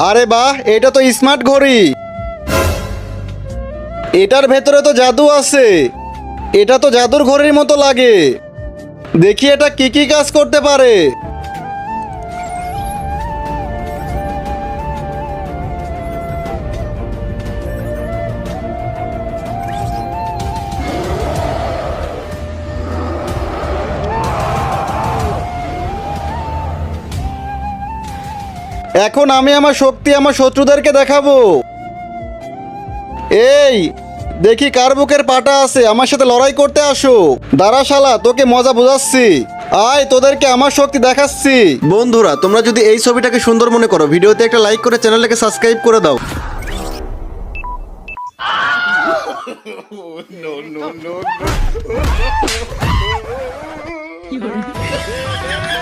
আরে বাহ, এটা তো স্মার্ট ঘড়ি। এটার ভেতরে তো জাদু আছে। এটা তো জাদুর ঘড়ির মতো লাগে। দেখি এটা কি কি কাজ করতে পারে। এখন আমি আমার শক্তি আমার শত্রুদেরকে দেখাবো। এই, দেখি কার বুকের পাটা আছে, আমার সাথে লড়াই করতে আসো। দাঁড়া শালা, তোকে মজা বোঝাচ্ছি। আয়, তোদেরকে আমার শক্তি দেখাচ্ছি। বন্ধুরা, তোমরা যদি এই ছবিটাকে সুন্দর মনে করো, ভিডিওতে একটা লাইক করে চ্যানেলটাকে সাবস্ক্রাইব করে দাও। কি hore